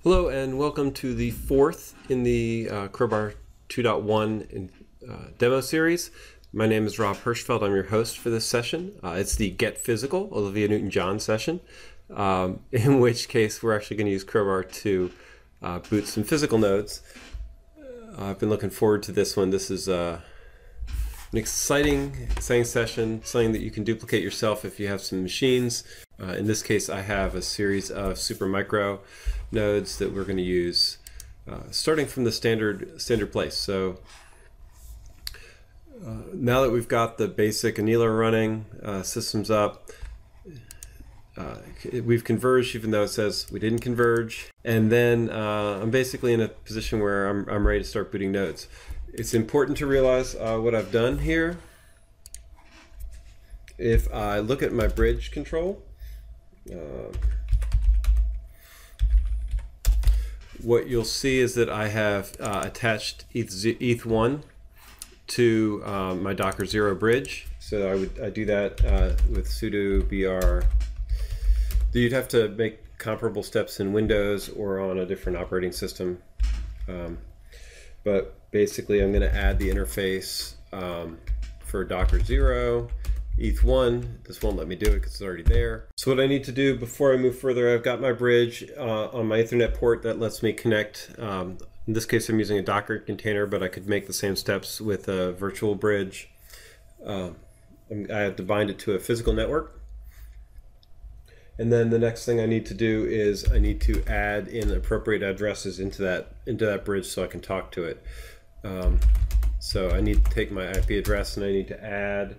Hello and welcome to the fourth in the Crowbar 2.1 demo series. My name is Rob Hirschfeld. I'm your host for this session. It's the Get Physical, Olivia Newton-John session, in which case we're actually going to use Crowbar to boot some physical nodes. I've been looking forward to this one. This is an exciting session, something that you can duplicate yourself if you have some machines. In this case, I have a series of super micro nodes that we're going to use starting from the standard place. So now that we've got the basic annealer running, systems up, we've converged even though it says we didn't converge, and then I'm basically in a position where I'm ready to start booting nodes. It's important to realize what I've done here. If I look at my bridge control, what you'll see is that I have attached ETH1 to my Docker 0 bridge. So I do that with sudo br. You'd have to make comparable steps in Windows or on a different operating system. But basically I'm going to add the interface for Docker 0. ETH1, this won't let me do it because it's already there. So what I need to do before I move further, I've got my bridge on my Ethernet port that lets me connect. In this case, I'm using a Docker container, but I could make the same steps with a virtual bridge. I have to bind it to a physical network. And then the next thing I need to do is I need to add in appropriate addresses into that bridge so I can talk to it. So I need to take my IP address and I need to add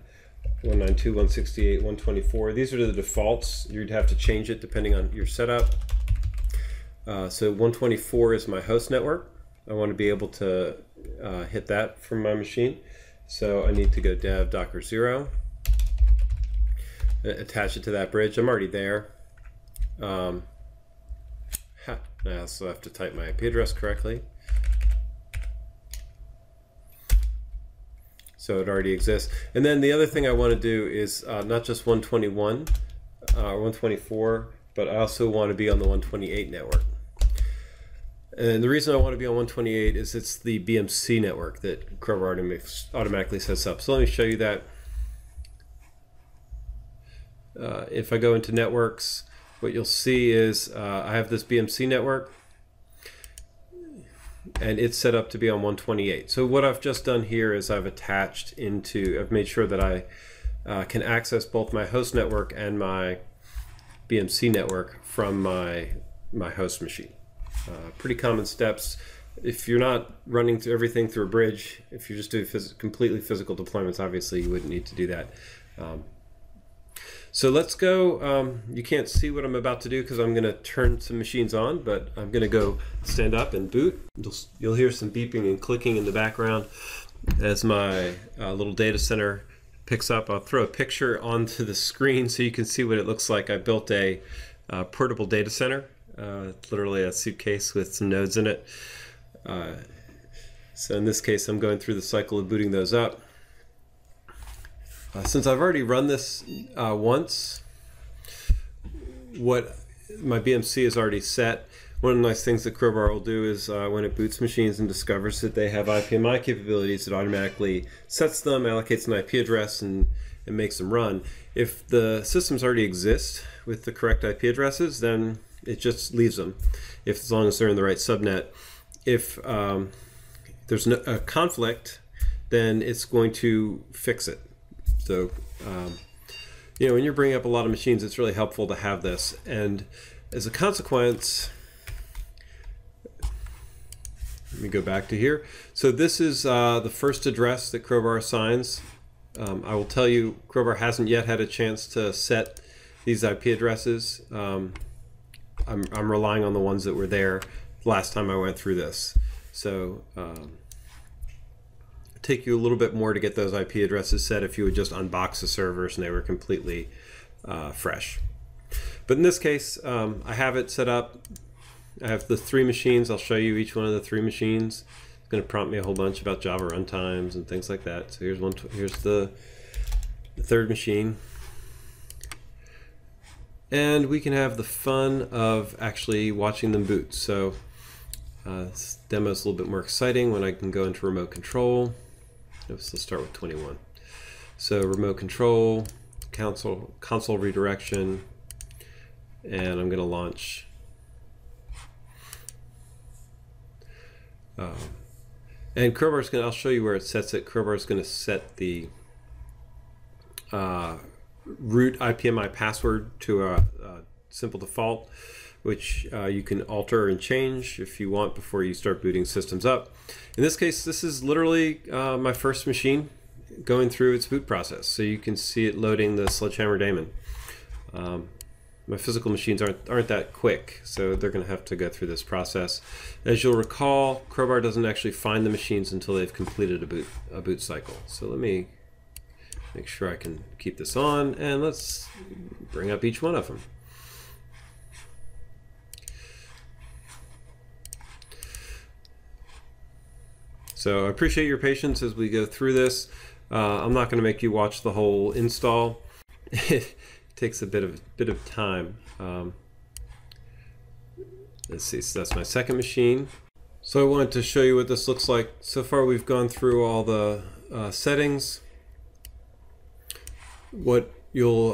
192.168.124. These are the defaults. You'd have to change it depending on your setup. So 124 is my host network. I want to be able to hit that from my machine. So I need to go dev docker 0, attach it to that bridge. I'm already there. I also have to type my IP address correctly. So it already exists. And then the other thing I want to do is not just 121 or 124, but I also want to be on the 128 network. And the reason I want to be on 128 is it's the BMC network that Crowbar automatically sets up. So let me show you that. If I go into networks, what you'll see is I have this BMC network, and it's set up to be on 128. So what I've just done here is I've made sure that I can access both my host network and my BMC network from my host machine. Pretty common steps. If you're not running through everything through a bridge, if you're just doing completely physical deployments, obviously you wouldn't need to do that. So let's go. You can't see what I'm about to do because I'm going to turn some machines on, but I'm going to go stand up and boot. You'll hear some beeping and clicking in the background as my little data center picks up. I'll throw a picture onto the screen so you can see what it looks like. I built a portable data center, literally a suitcase with some nodes in it. So in this case, I'm going through the cycle of booting those up. Since I've already run this once, what my BMC is already set. One of the nice things that Crowbar will do is when it boots machines and discovers that they have IPMI capabilities, it automatically sets them, allocates an IP address, and makes them run. If the systems already exist with the correct IP addresses, then it just leaves them, as long as they're in the right subnet. If there's a conflict, then it's going to fix it. So, when you're bringing up a lot of machines, it's really helpful to have this. And as a consequence, let me go back to here. So this is the first address that Crowbar assigns. I will tell you, Crowbar hasn't yet had a chance to set these IP addresses. I'm relying on the ones that were there last time I went through this. So take you a little bit more to get those IP addresses set if you would just unbox the servers and they were completely fresh. But in this case, I have it set up. I have the 3 machines. I'll show you each one of the 3 machines. It's going to prompt me a whole bunch about Java runtimes and things like that. So here's the 3rd machine. and we can have the fun of actually watching them boot. So this demo is a little bit more exciting when I can go into remote control. Let's start with 21. So remote control, console redirection, and I'm going to launch. And Crowbar's going to, I'll show you where it sets it. Crowbar is going to set the root IPMI password to a simple default, which you can alter and change if you want before you start booting systems up. In this case, this is literally my first machine going through its boot process. So you can see it loading the Sledgehammer daemon. My physical machines aren't that quick, so they're going to have to go through this process. As you'll recall, Crowbar doesn't actually find the machines until they've completed a boot cycle. So let me make sure I can keep this on, and let's bring up each one of them. So I appreciate your patience as we go through this. I'm not going to make you watch the whole install. It takes a bit of time. Let's see, so that's my second machine. So I wanted to show you what this looks like. So far we've gone through all the settings. What you'll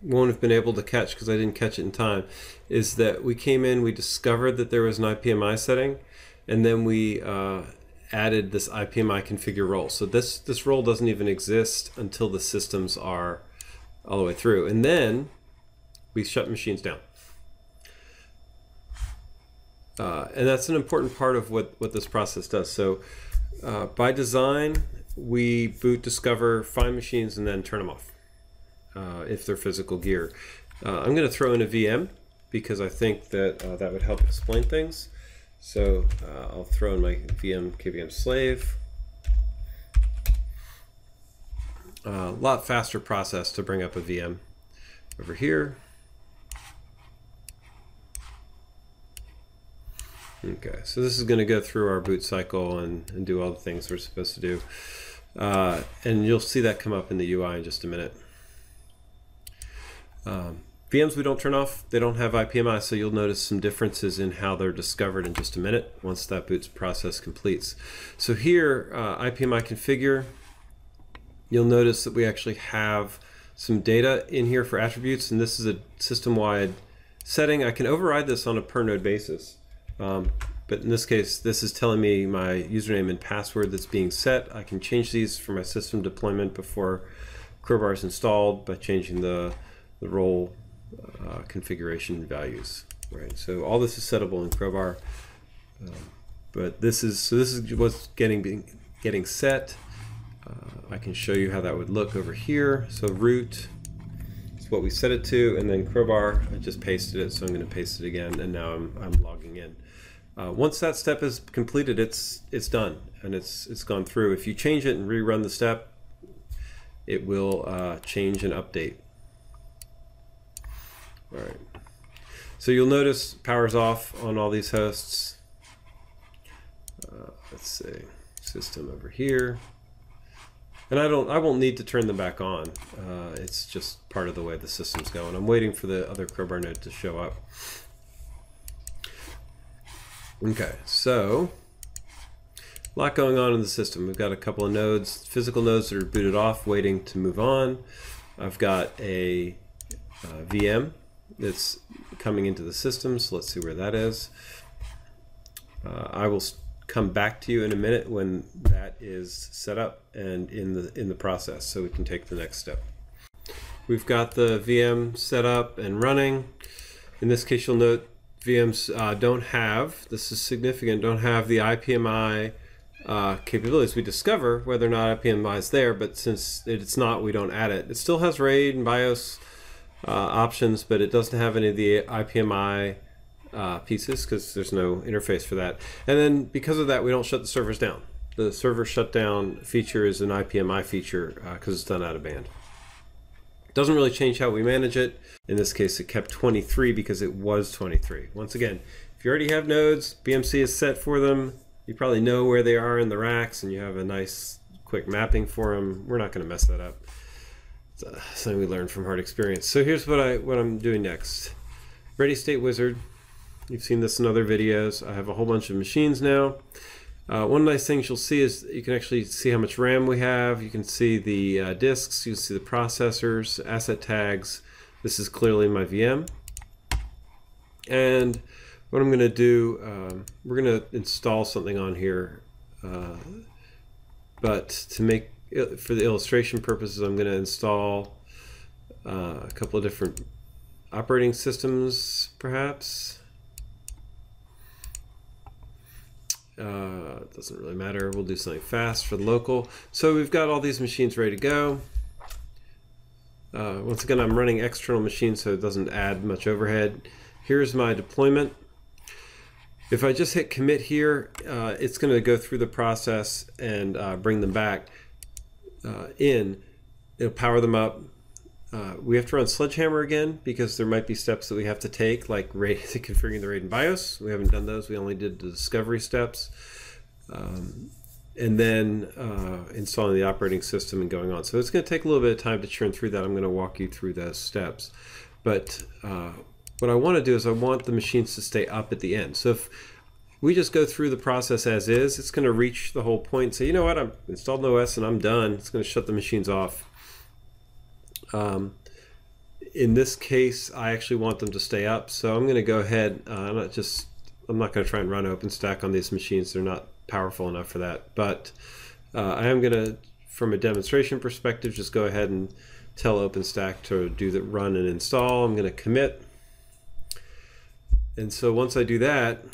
won't have been able to catch, because I didn't catch it in time, is that we came in, we discovered that there was an IPMI setting, and then we added this IPMI configure role. So this role doesn't even exist until the systems are all the way through. And then we shut machines down. And that's an important part of what this process does. So by design, we boot, discover, find machines, and then turn them off if they're physical gear. I'm going to throw in a VM because I think that that would help explain things. So I'll throw in my VM KVM slave. A lot faster process to bring up a VM over here. Okay, so this is going to go through our boot cycle and do all the things we're supposed to do. And you'll see that come up in the UI in just a minute. VMs we don't turn off, they don't have IPMI, so you'll notice some differences in how they're discovered in just a minute once that boot process completes. So here, IPMI configure, you'll notice that we actually have some data in here for attributes, and this is a system-wide setting. I can override this on a per node basis, but in this case, this is telling me my username and password that's being set. I can change these for my system deployment before Crowbar is installed by changing the role configuration values, right? So all this is settable in Crowbar, but this is what's getting set. I can show you how that would look over here. So root is what we set it to, and then Crowbar, I just pasted it, so I'm going to paste it again, and now I'm logging in. Once that step is completed, it's done and it's gone through. If you change it and rerun the step, it will change and update. All right, so you'll notice power's off on all these hosts. Let's see, system over here, and I won't need to turn them back on. It's just part of the way the system's going. I'm waiting for the other Crowbar node to show up. Okay, so a lot going on in the system. We've got a couple of nodes, physical nodes that are booted off, waiting to move on. I've got a VM that's coming into the system, so let's see where that is. I will come back to you in a minute when that is set up and in the process, so we can take the next step. We've got the VM set up and running. In this case, you'll note VMs don't have, this is significant, don't have the IPMI capabilities. We discover whether or not IPMI is there, but since it's not, we don't add it. It still has RAID and BIOS options, but it doesn't have any of the IPMI pieces because there's no interface for that. And then because of that, we don't shut the servers down. The server shutdown feature is an IPMI feature because it's done out of band. It doesn't really change how we manage it. In this case, it kept 23 because it was 23. Once again, if you already have nodes, BMC is set for them. You probably know where they are in the racks, and you have a nice quick mapping for them. We're not going to mess that up. something we learned from hard experience. So here's what I'm doing next. Ready State Wizard. You've seen this in other videos. I have a whole bunch of machines now. One nice thing you'll see is you can actually see how much RAM we have. You can see the disks. You can see the processors, asset tags. This is clearly my VM. And what I'm going to do, we're going to install something on here. But to make for the illustration purposes, I'm going to install a couple of different operating systems, perhaps. It doesn't really matter. We'll do something fast for the local. So we've got all these machines ready to go. Once again, I'm running external machines, so it doesn't add much overhead. Here's my deployment. If I just hit commit here, it's going to go through the process and bring them back in. It'll power them up. We have to run Sledgehammer again because there might be steps that we have to take, like configuring the RAID and BIOS. We haven't done those. We only did the discovery steps. And then installing the operating system and going on. So it's going to take a little bit of time to churn through that. I'm going to walk you through those steps. But what I want to do is I want the machines to stay up at the end. So if we just go through the process as is, it's going to reach the whole point and say, you know what, I've installed an OS and I'm done. It's going to shut the machines off. In this case, I actually want them to stay up. So I'm going to go ahead. I'm not going to try and run OpenStack on these machines. They're not powerful enough for that. But I am going to, from a demonstration perspective, just go ahead and tell OpenStack to do the run and install. I'm going to commit. And so once I do that,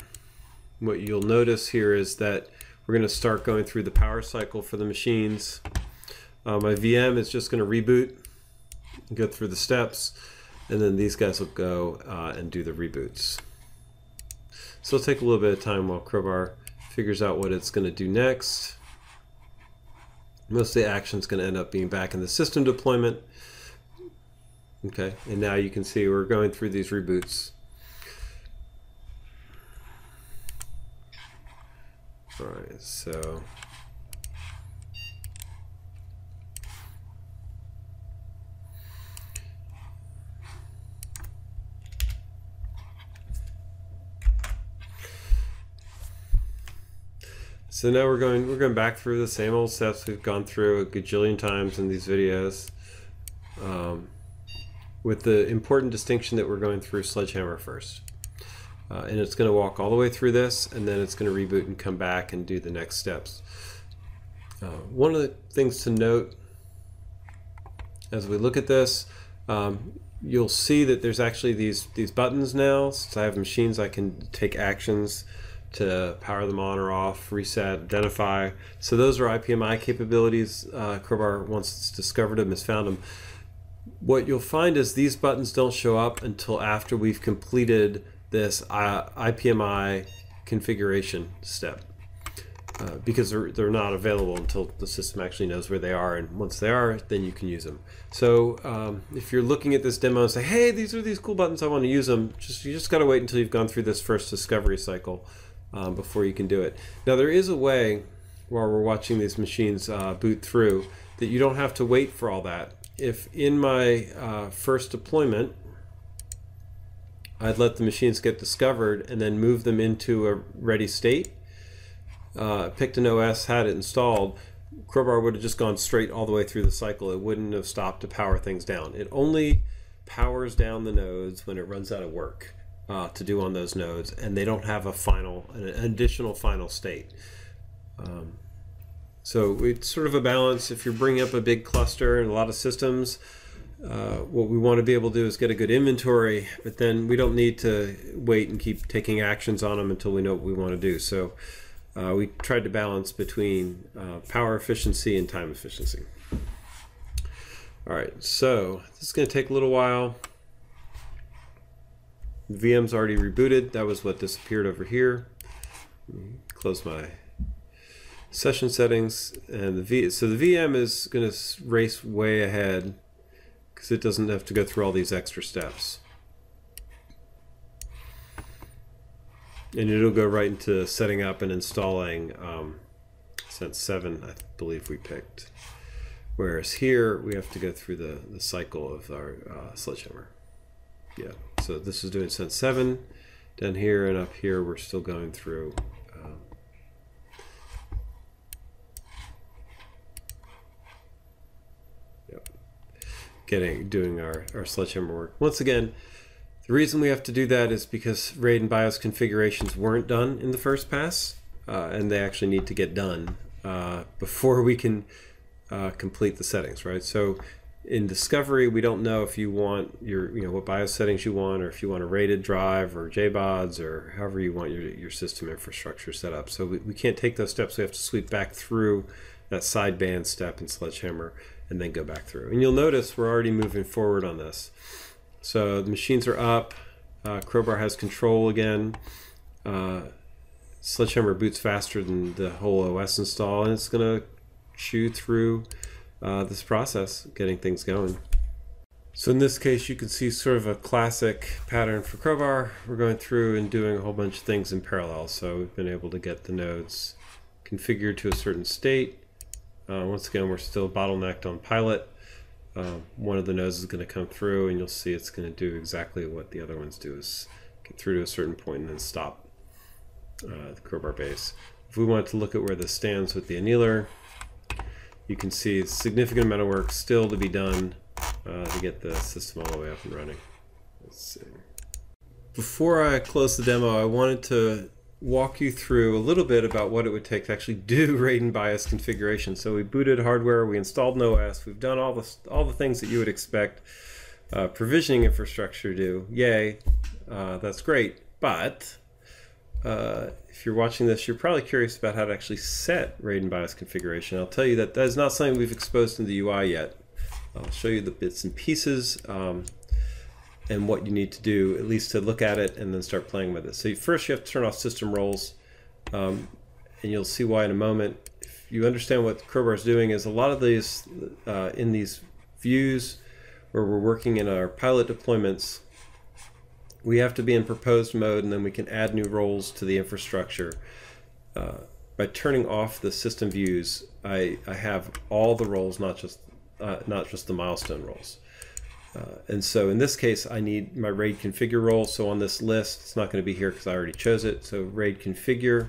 what you'll notice here is that we're going to start going through the power cycle for the machines. My VM is just going to reboot, go through the steps, and then these guys will go and do the reboots. So it'll take a little bit of time while Crowbar figures out what it's going to do next. Most of the action is going to end up being back in the system deployment. Okay, and now you can see we're going through these reboots. All right, so now we're going back through the same old steps we've gone through a gajillion times in these videos, with the important distinction that we're going through Sledgehammer first. And it's going to walk all the way through this, and then it's going to reboot and come back and do the next steps. One of the things to note as we look at this, you'll see that there's actually these buttons now. Since I have machines, I can take actions to power them on or off, reset, identify. So those are IPMI capabilities. Crowbar, once it's discovered them, has found them. What you'll find is these buttons don't show up until after we've completed this IPMI configuration step, because they're not available until the system actually knows where they are, and once they are, then you can use them. So if you're looking at this demo and say, hey, these are these cool buttons, I want to use them, you just got to wait until you've gone through this first discovery cycle before you can do it. Now there is a way, while we're watching these machines boot through, that you don't have to wait for all that. If in my first deployment I'd let the machines get discovered and then move them into a ready state, picked an OS, had it installed, Crowbar would have just gone straight all the way through the cycle. It wouldn't have stopped to power things down. It only powers down the nodes when it runs out of work to do on those nodes, and they don't have an additional final state. So it's sort of a balance. If you're bringing up a big cluster and a lot of systems, what we want to be able to do is get a good inventory, but then we don't need to wait and keep taking actions on them until we know what we want to do. So we tried to balance between power efficiency and time efficiency. All right, so this is going to take a little while. The VM's already rebooted. That was what disappeared over here. Close my session settings, and so the VM is going to race way ahead because it doesn't have to go through all these extra steps. And it'll go right into setting up and installing Sense 7, I believe we picked. Whereas here, we have to go through the cycle of our sledgehammer. Yeah, so this is doing sense 7. Down here and up here, we're still going through doing our sledgehammer work. Once again, the reason we have to do that is because RAID and BIOS configurations weren't done in the first pass, and they actually need to get done before we can complete the settings, right? So in discovery, we don't know if you want what BIOS settings you want, or if you want a rated drive or JBODs, or however you want your system infrastructure set up. So we can't take those steps. We have to sweep back through that sideband step in Sledgehammer and then go back through. And you'll notice we're already moving forward on this. So the machines are up. Crowbar has control again. Sledgehammer boots faster than the whole OS install, and it's going to chew through this process, getting things going. So in this case, you can see sort of a classic pattern for Crowbar. We're going through and doing a whole bunch of things in parallel. So we've been able to get the nodes configured to a certain state. Once again, we're still bottlenecked on pilot. One of the nodes is going to come through, and you'll see it's going to do exactly what the other ones do, is get through to a certain point and then stop the Crowbar base. If we want to look at where this stands with the annealer, you can see a significant amount of work still to be done to get the system all the way up and running. Let's see. Before I close the demo, I wanted to walk you through a little bit about what it would take to actually do RAID and BIOS configuration. So we booted hardware, we installed an OS, we've done all the things that you would expect provisioning infrastructure to do. Yay, that's great. But if you're watching this, you're probably curious about how to actually set RAID and BIOS configuration. I'll tell you that is not something we've exposed in the UI yet. I'll show you the bits and pieces and what you need to do, at least to look at it and then start playing with it. So first you have to turn off system roles, and you'll see why in a moment. If you understand what Crowbar is doing, is a lot of these in these views where we're working in our pilot deployments, we have to be in proposed mode, and then we can add new roles to the infrastructure. By turning off the system views, I have all the roles, not just the milestone roles. And so in this case, I need my RAID configure role. So on this list, it's not going to be here because I already chose it. So RAID configure,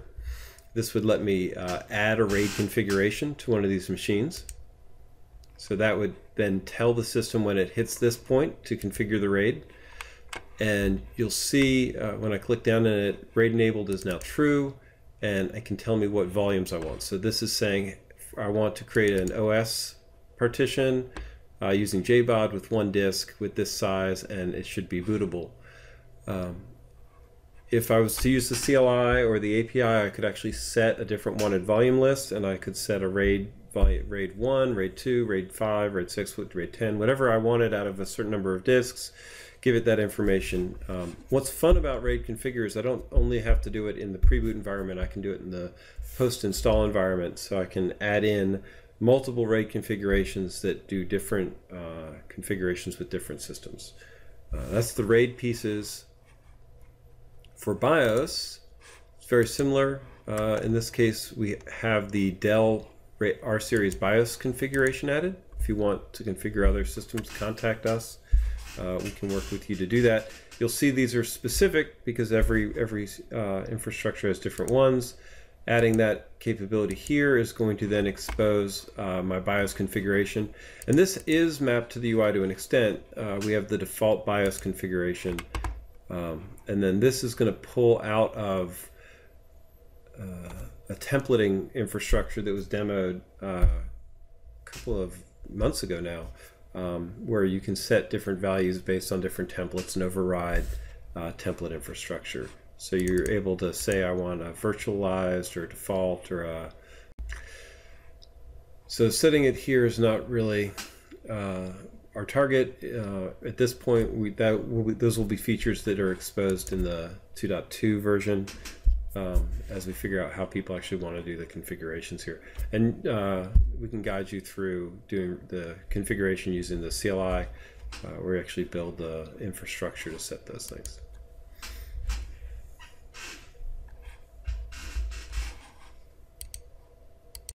this would let me add a RAID configuration to one of these machines. So that would then tell the system when it hits this point to configure the RAID. And you'll see when I click down on it, RAID enabled is now true, and it can tell me what volumes I want. So this is saying I want to create an OS partition using JBOD with 1 disk with this size, and it should be bootable. If I was to use the CLI or the API, I could actually set a different wanted volume list, and I could set a RAID 1, RAID 2, RAID 5, RAID 6, RAID 10, whatever I wanted out of a certain number of disks, give it that information. What's fun about RAID configure is I don't only have to do it in the pre-boot environment, I can do it in the post-install environment, so I can add in multiple RAID configurations that do different configurations with different systems. That's the RAID pieces. For BIOS, it's very similar. In this case, we have the Dell R-Series BIOS configuration added. If you want to configure other systems, contact us. We can work with you to do that. You'll see these are specific because every infrastructure has different ones. Adding that capability here is going to then expose my BIOS configuration. And this is mapped to the UI to an extent. We have the default BIOS configuration. And then this is going to pull out of a templating infrastructure that was demoed a couple of months ago now, where you can set different values based on different templates and override template infrastructure. So you're able to say I want a virtualized or default or a... So setting it here is not really our target. At this point, those will be features that are exposed in the 2.2 version as we figure out how people actually want to do the configurations here. And we can guide you through doing the configuration using the CLI, where we actually build the infrastructure to set those things.